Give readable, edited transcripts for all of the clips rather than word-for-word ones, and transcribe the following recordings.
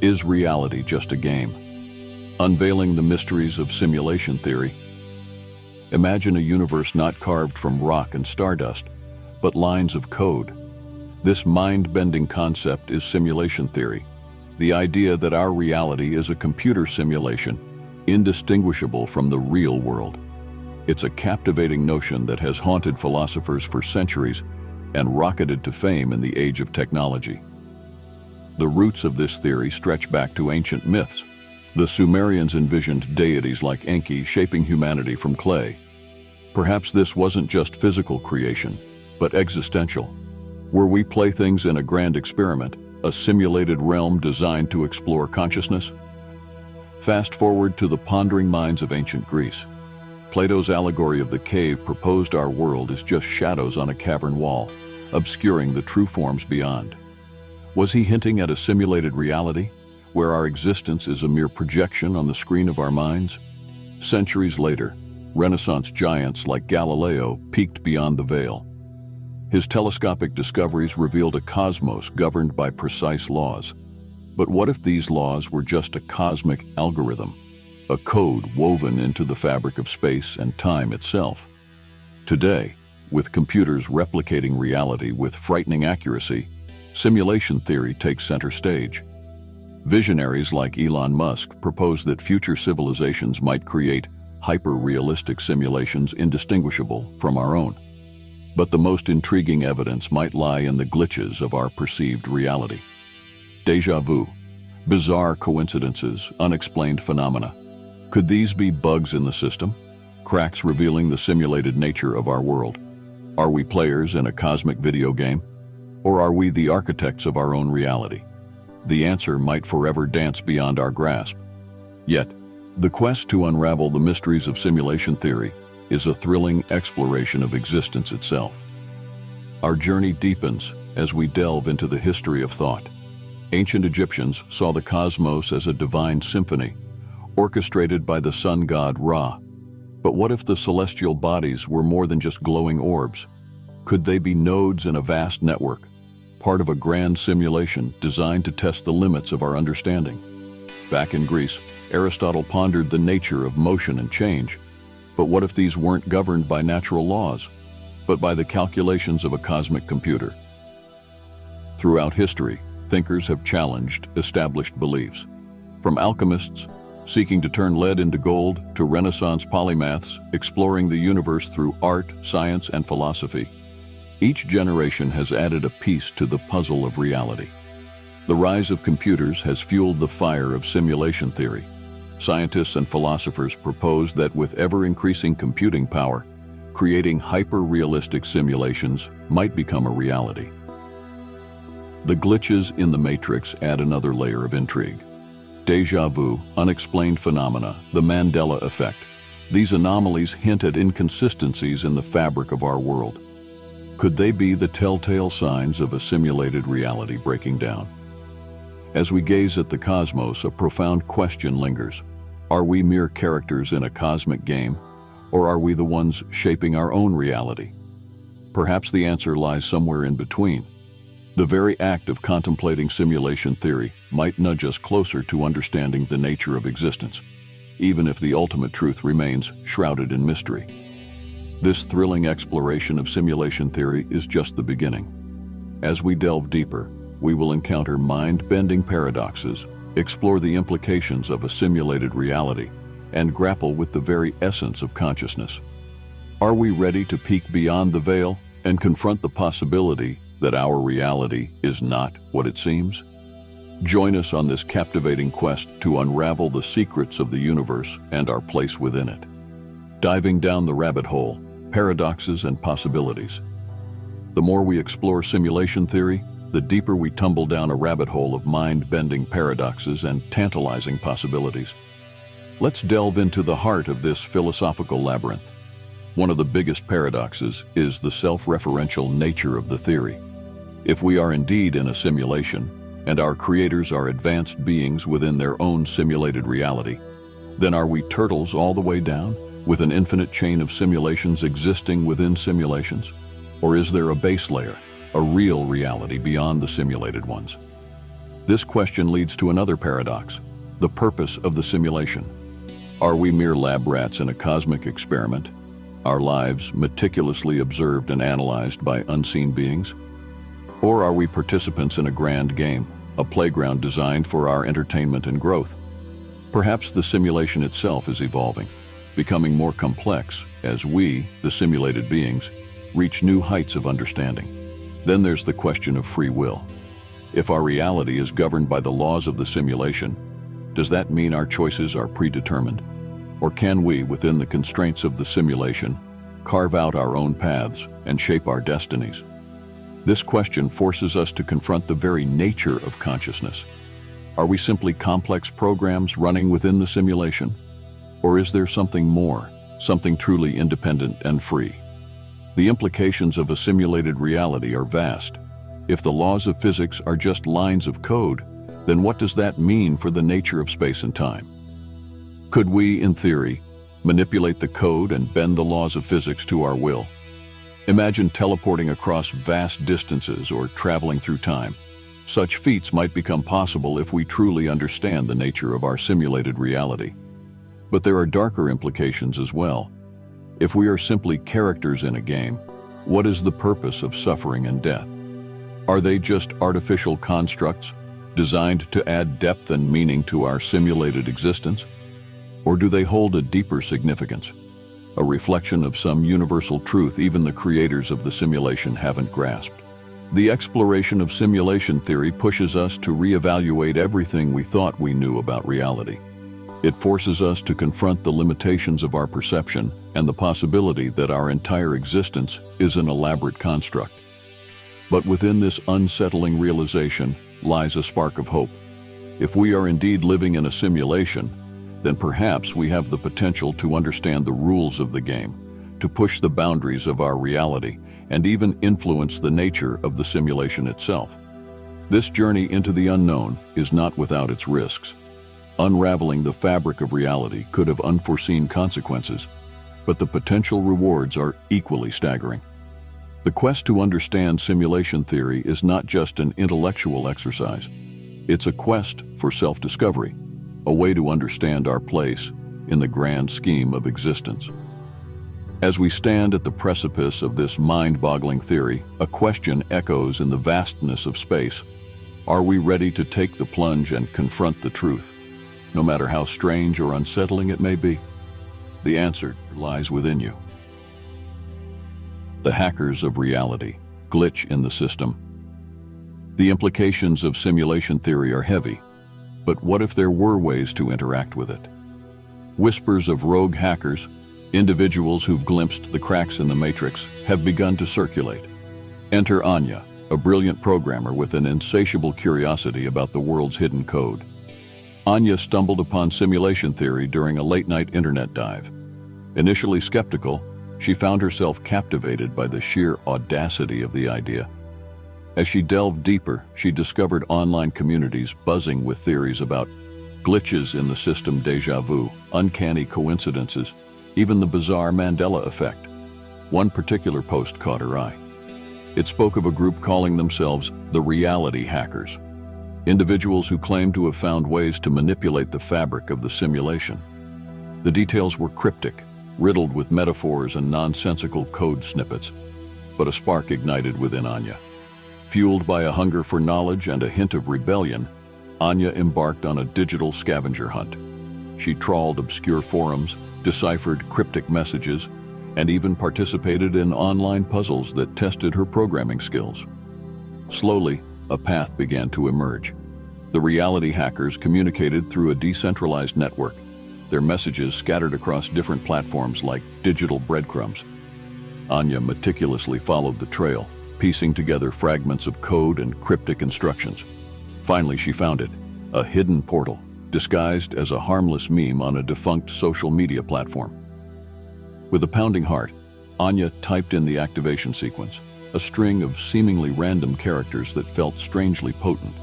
Is reality just a game? Unveiling the mysteries of simulation theory. Imagine a universe not carved from rock and stardust, but lines of code. This mind-bending concept is simulation theory, the idea that our reality is a computer simulation, indistinguishable from the real world. It's a captivating notion that has haunted philosophers for centuries and rocketed to fame in the age of technology. The roots of this theory stretch back to ancient myths. The Sumerians envisioned deities like Enki shaping humanity from clay. Perhaps this wasn't just physical creation, but existential. Were we playthings in a grand experiment, a simulated realm designed to explore consciousness? Fast forward to the pondering minds of ancient Greece. Plato's allegory of the cave proposed our world is just shadows on a cavern wall, obscuring the true forms beyond. Was he hinting at a simulated reality, where our existence is a mere projection on the screen of our minds? Centuries later, Renaissance giants like Galileo peeked beyond the veil. His telescopic discoveries revealed a cosmos governed by precise laws. But what if these laws were just a cosmic algorithm, a code woven into the fabric of space and time itself? Today, with computers replicating reality with frightening accuracy, simulation theory takes center stage. Visionaries like Elon Musk propose that future civilizations might create hyper-realistic simulations indistinguishable from our own. But the most intriguing evidence might lie in the glitches of our perceived reality. Déjà vu, bizarre coincidences, unexplained phenomena. Could these be bugs in the system? Cracks revealing the simulated nature of our world? Are we players in a cosmic video game? Or are we the architects of our own reality? The answer might forever dance beyond our grasp. Yet, the quest to unravel the mysteries of simulation theory is a thrilling exploration of existence itself. Our journey deepens as we delve into the history of thought. Ancient Egyptians saw the cosmos as a divine symphony, orchestrated by the sun god Ra. But what if the celestial bodies were more than just glowing orbs? Could they be nodes in a vast network, part of a grand simulation designed to test the limits of our understanding? Back in Greece, Aristotle pondered the nature of motion and change. But what if these weren't governed by natural laws, but by the calculations of a cosmic computer? Throughout history, thinkers have challenged established beliefs. From alchemists seeking to turn lead into gold to Renaissance polymaths exploring the universe through art, science, and philosophy, each generation has added a piece to the puzzle of reality. The rise of computers has fueled the fire of simulation theory. Scientists and philosophers propose that with ever-increasing computing power, creating hyper-realistic simulations might become a reality. The glitches in the matrix add another layer of intrigue. Déjà vu, unexplained phenomena, the Mandela effect. These anomalies hint at inconsistencies in the fabric of our world. Could they be the telltale signs of a simulated reality breaking down? As we gaze at the cosmos, a profound question lingers. Are we mere characters in a cosmic game, or are we the ones shaping our own reality? Perhaps the answer lies somewhere in between. The very act of contemplating simulation theory might nudge us closer to understanding the nature of existence, even if the ultimate truth remains shrouded in mystery. This thrilling exploration of simulation theory is just the beginning. As we delve deeper, we will encounter mind-bending paradoxes, explore the implications of a simulated reality, and grapple with the very essence of consciousness. Are we ready to peek beyond the veil and confront the possibility that our reality is not what it seems? Join us on this captivating quest to unravel the secrets of the universe and our place within it. Diving down the rabbit hole, paradoxes and possibilities. The more we explore simulation theory, the deeper we tumble down a rabbit hole of mind-bending paradoxes and tantalizing possibilities. Let's delve into the heart of this philosophical labyrinth. One of the biggest paradoxes is the self-referential nature of the theory. If we are indeed in a simulation, and our creators are advanced beings within their own simulated reality, then are we turtles all the way down, with an infinite chain of simulations existing within simulations? Or is there a base layer, a real reality beyond the simulated ones? This question leads to another paradox: the purpose of the simulation. Are we mere lab rats in a cosmic experiment, our lives meticulously observed and analyzed by unseen beings? Or are we participants in a grand game, a playground designed for our entertainment and growth? Perhaps the simulation itself is evolving, becoming more complex as we, the simulated beings, reach new heights of understanding. Then there's the question of free will. If our reality is governed by the laws of the simulation, does that mean our choices are predetermined? Or can we, within the constraints of the simulation, carve out our own paths and shape our destinies? This question forces us to confront the very nature of consciousness. Are we simply complex programs running within the simulation? Or is there something more, something truly independent and free? The implications of a simulated reality are vast. If the laws of physics are just lines of code, then what does that mean for the nature of space and time? Could we, in theory, manipulate the code and bend the laws of physics to our will? Imagine teleporting across vast distances or traveling through time. Such feats might become possible if we truly understand the nature of our simulated reality. But there are darker implications as well. If we are simply characters in a game, what is the purpose of suffering and death? Are they just artificial constructs designed to add depth and meaning to our simulated existence? Or do they hold a deeper significance, a reflection of some universal truth even the creators of the simulation haven't grasped? The exploration of simulation theory pushes us to reevaluate everything we thought we knew about reality. It forces us to confront the limitations of our perception and the possibility that our entire existence is an elaborate construct. But within this unsettling realization lies a spark of hope. If we are indeed living in a simulation, then perhaps we have the potential to understand the rules of the game, to push the boundaries of our reality, and even influence the nature of the simulation itself. This journey into the unknown is not without its risks. Unraveling the fabric of reality could have unforeseen consequences, but the potential rewards are equally staggering. The quest to understand simulation theory is not just an intellectual exercise. It's a quest for self-discovery, a way to understand our place in the grand scheme of existence. As we stand at the precipice of this mind-boggling theory, a question echoes in the vastness of space. Are we ready to take the plunge and confront the truth, no matter how strange or unsettling it may be? The answer lies within you. The hackers of reality, glitch in the system. The implications of simulation theory are heavy, but what if there were ways to interact with it? Whispers of rogue hackers, individuals who've glimpsed the cracks in the matrix, have begun to circulate. Enter Anya, a brilliant programmer with an insatiable curiosity about the world's hidden code. Anya stumbled upon simulation theory during a late-night internet dive. Initially skeptical, she found herself captivated by the sheer audacity of the idea. As she delved deeper, she discovered online communities buzzing with theories about glitches in the system, déjà vu, uncanny coincidences, even the bizarre Mandela effect. One particular post caught her eye. It spoke of a group calling themselves the reality hackers, individuals who claimed to have found ways to manipulate the fabric of the simulation. The details were cryptic, riddled with metaphors and nonsensical code snippets, but a spark ignited within Anya. Fueled by a hunger for knowledge and a hint of rebellion, Anya embarked on a digital scavenger hunt. She trawled obscure forums, deciphered cryptic messages, and even participated in online puzzles that tested her programming skills. Slowly, a path began to emerge. The reality hackers communicated through a decentralized network, their messages scattered across different platforms like digital breadcrumbs. Anya meticulously followed the trail, piecing together fragments of code and cryptic instructions. Finally, she found it, a hidden portal, disguised as a harmless meme on a defunct social media platform. With a pounding heart, Anya typed in the activation sequence, a string of seemingly random characters that felt strangely potent.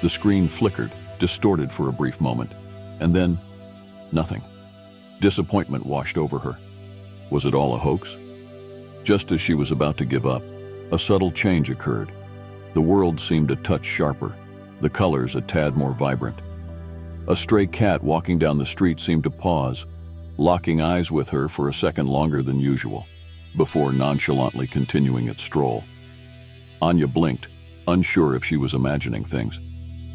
The screen flickered, distorted for a brief moment, and then nothing. Disappointment washed over her. Was it all a hoax? Just as she was about to give up, a subtle change occurred. The world seemed a touch sharper. the colors a tad more vibrant. A stray cat walking down the street seemed to pause, locking eyes with her for a second longer than usual, before nonchalantly continuing its stroll. Anya blinked, unsure if she was imagining things.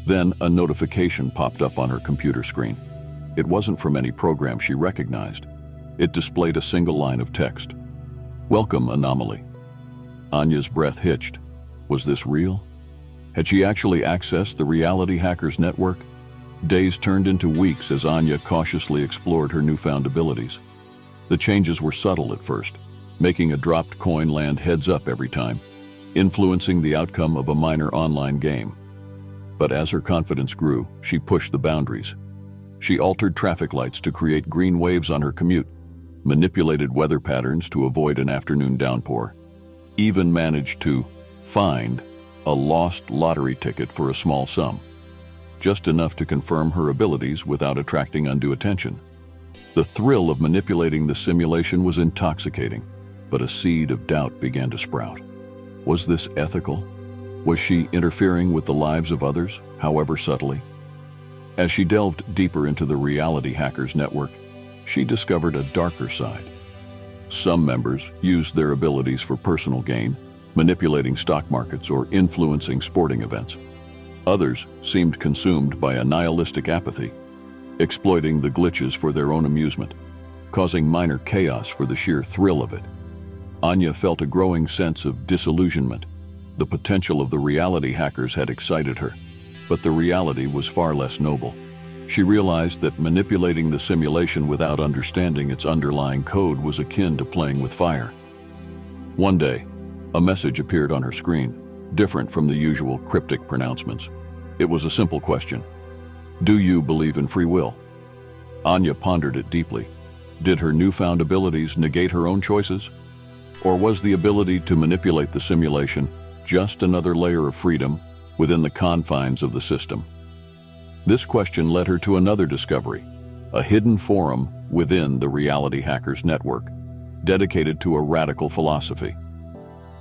Then a notification popped up on her computer screen. It wasn't from any program she recognized. It displayed a single line of text. "Welcome, Anomaly." Anya's breath hitched. Was this real? Had she actually accessed the reality hacker's network? Days turned into weeks as Anya cautiously explored her newfound abilities. The changes were subtle at first, making a dropped coin land heads up every time, influencing the outcome of a minor online game. But as her confidence grew, she pushed the boundaries. She altered traffic lights to create green waves on her commute, manipulated weather patterns to avoid an afternoon downpour, even managed to find a lost lottery ticket for a small sum, just enough to confirm her abilities without attracting undue attention. The thrill of manipulating the simulation was intoxicating, but a seed of doubt began to sprout. Was this ethical? Was she interfering with the lives of others, however subtly? As she delved deeper into the reality hacker's network, she discovered a darker side. Some members used their abilities for personal gain, manipulating stock markets or influencing sporting events. Others seemed consumed by a nihilistic apathy, exploiting the glitches for their own amusement, causing minor chaos for the sheer thrill of it. Anya felt a growing sense of disillusionment. The potential of the reality hackers had excited her, but the reality was far less noble. She realized that manipulating the simulation without understanding its underlying code was akin to playing with fire. One day, a message appeared on her screen, different from the usual cryptic pronouncements. It was a simple question. Do you believe in free will? Anya pondered it deeply. Did her newfound abilities negate her own choices? Or was the ability to manipulate the simulation just another layer of freedom within the confines of the system? This question led her to another discovery, a hidden forum within the reality hackers network, dedicated to a radical philosophy.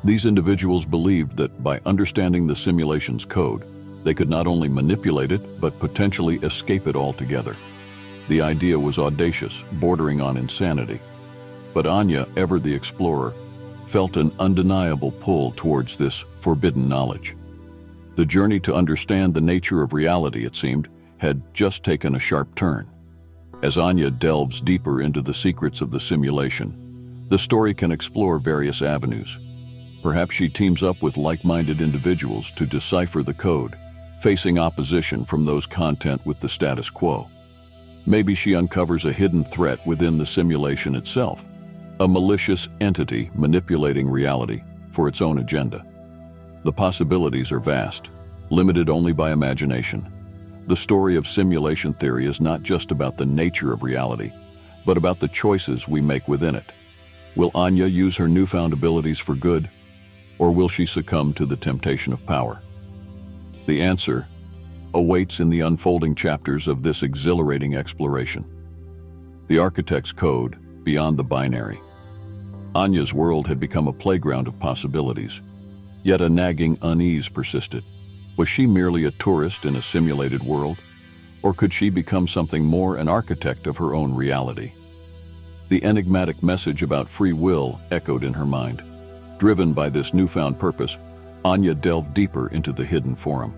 These individuals believed that by understanding the simulation's code, they could not only manipulate it, but potentially escape it altogether. The idea was audacious, bordering on insanity. But Anya, ever the explorer, felt an undeniable pull towards this forbidden knowledge. The journey to understand the nature of reality, it seemed, had just taken a sharp turn. As Anya delves deeper into the secrets of the simulation, the story can explore various avenues. Perhaps she teams up with like-minded individuals to decipher the code, facing opposition from those content with the status quo. Maybe she uncovers a hidden threat within the simulation itself, a malicious entity manipulating reality for its own agenda. The possibilities are vast, limited only by imagination. The story of simulation theory is not just about the nature of reality, but about the choices we make within it. Will Anya use her newfound abilities for good, or will she succumb to the temptation of power? The answer awaits in the unfolding chapters of this exhilarating exploration. The Architect's Code, Beyond the Binary. Anya's world had become a playground of possibilities, yet a nagging unease persisted. Was she merely a tourist in a simulated world, or could she become something more, an architect of her own reality? The enigmatic message about free will echoed in her mind. Driven by this newfound purpose, Anya delved deeper into the hidden forum.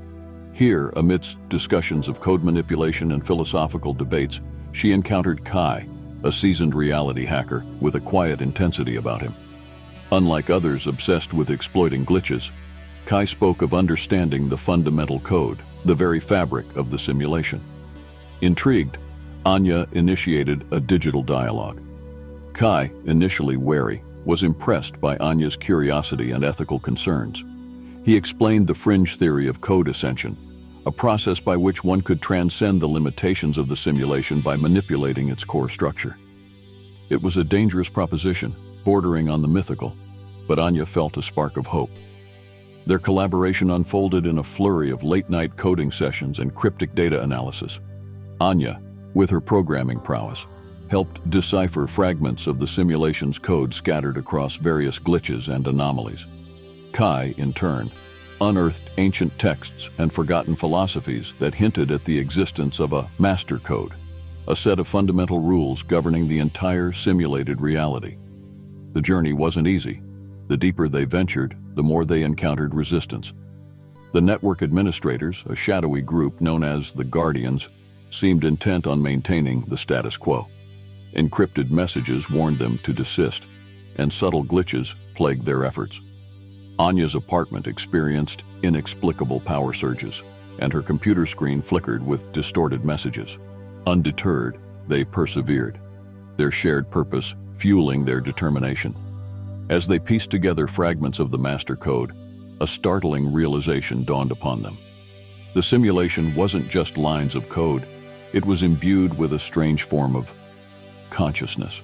Here, amidst discussions of code manipulation and philosophical debates, she encountered Kai, a seasoned reality hacker with a quiet intensity about him. Unlike others obsessed with exploiting glitches, Kai spoke of understanding the fundamental code, the very fabric of the simulation. Intrigued, Anya initiated a digital dialogue. Kai, initially wary, was impressed by Anya's curiosity and ethical concerns. He explained the fringe theory of code ascension, a process by which one could transcend the limitations of the simulation by manipulating its core structure. It was a dangerous proposition, bordering on the mythical, but Anya felt a spark of hope. Their collaboration unfolded in a flurry of late-night coding sessions and cryptic data analysis. Anya, with her programming prowess, helped decipher fragments of the simulation's code scattered across various glitches and anomalies. Kai, in turn, unearthed ancient texts and forgotten philosophies that hinted at the existence of a master code, a set of fundamental rules governing the entire simulated reality. The journey wasn't easy. The deeper they ventured, the more they encountered resistance. The network administrators, a shadowy group known as the Guardians, seemed intent on maintaining the status quo. Encrypted messages warned them to desist, and subtle glitches plagued their efforts. Anya's apartment experienced inexplicable power surges, and her computer screen flickered with distorted messages. Undeterred, they persevered, their shared purpose fueling their determination. As they pieced together fragments of the master code, a startling realization dawned upon them. The simulation wasn't just lines of code, it was imbued with a strange form of consciousness.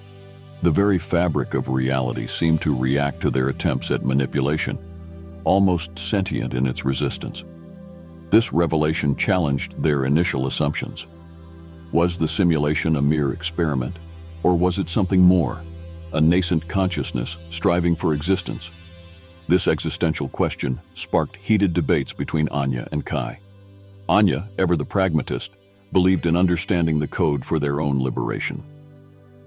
The very fabric of reality seemed to react to their attempts at manipulation, almost sentient in its resistance. This revelation challenged their initial assumptions. Was the simulation a mere experiment, or was it something more, a nascent consciousness striving for existence? This existential question sparked heated debates between Anya and Kai. Anya, ever the pragmatist, believed in understanding the code for their own liberation.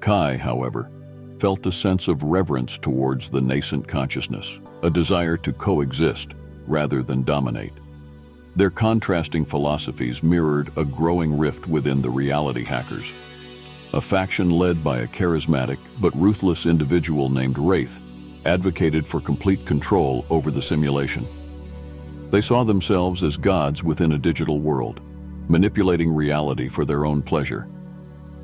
Kai, however, felt a sense of reverence towards the nascent consciousness, a desire to coexist rather than dominate. Their contrasting philosophies mirrored a growing rift within the reality hackers. A faction led by a charismatic but ruthless individual named Wraith advocated for complete control over the simulation. They saw themselves as gods within a digital world, manipulating reality for their own pleasure.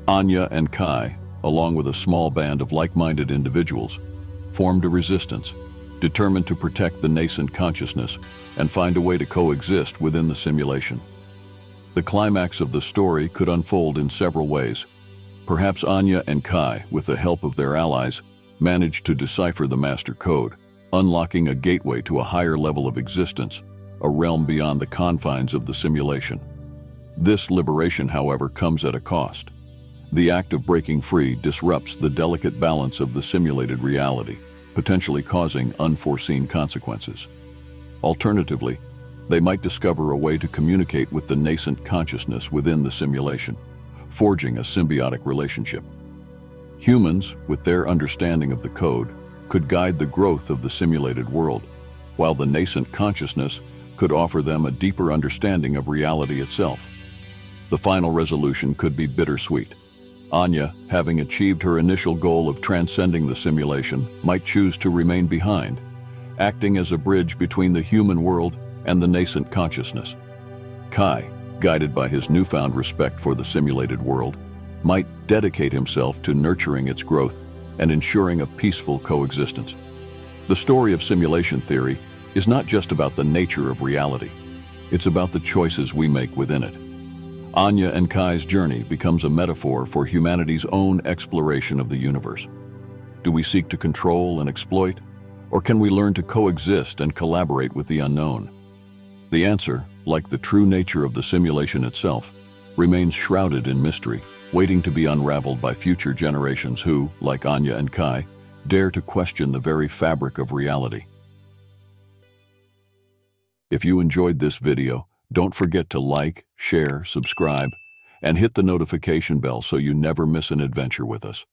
Anya and Kai, along with a small band of like-minded individuals, formed a resistance, determined to protect the nascent consciousness and find a way to coexist within the simulation. The climax of the story could unfold in several ways. Perhaps Anya and Kai, with the help of their allies, managed to decipher the master code, unlocking a gateway to a higher level of existence, a realm beyond the confines of the simulation. This liberation, however, comes at a cost. The act of breaking free disrupts the delicate balance of the simulated reality, potentially causing unforeseen consequences. Alternatively, they might discover a way to communicate with the nascent consciousness within the simulation, forging a symbiotic relationship. Humans, with their understanding of the code, could guide the growth of the simulated world, while the nascent consciousness could offer them a deeper understanding of reality itself. The final resolution could be bittersweet. Anya, having achieved her initial goal of transcending the simulation, might choose to remain behind, acting as a bridge between the human world and the nascent consciousness. Kai, guided by his newfound respect for the simulated world, might dedicate himself to nurturing its growth and ensuring a peaceful coexistence. The story of simulation theory is not just about the nature of reality. It's about the choices we make within it. Anya and Kai's journey becomes a metaphor for humanity's own exploration of the universe. Do we seek to control and exploit, or can we learn to coexist and collaborate with the unknown? The answer, like the true nature of the simulation itself, remains shrouded in mystery, waiting to be unraveled by future generations who, like Anya and Kai, dare to question the very fabric of reality. If you enjoyed this video, don't forget to like, share, subscribe, and hit the notification bell so you never miss an adventure with us.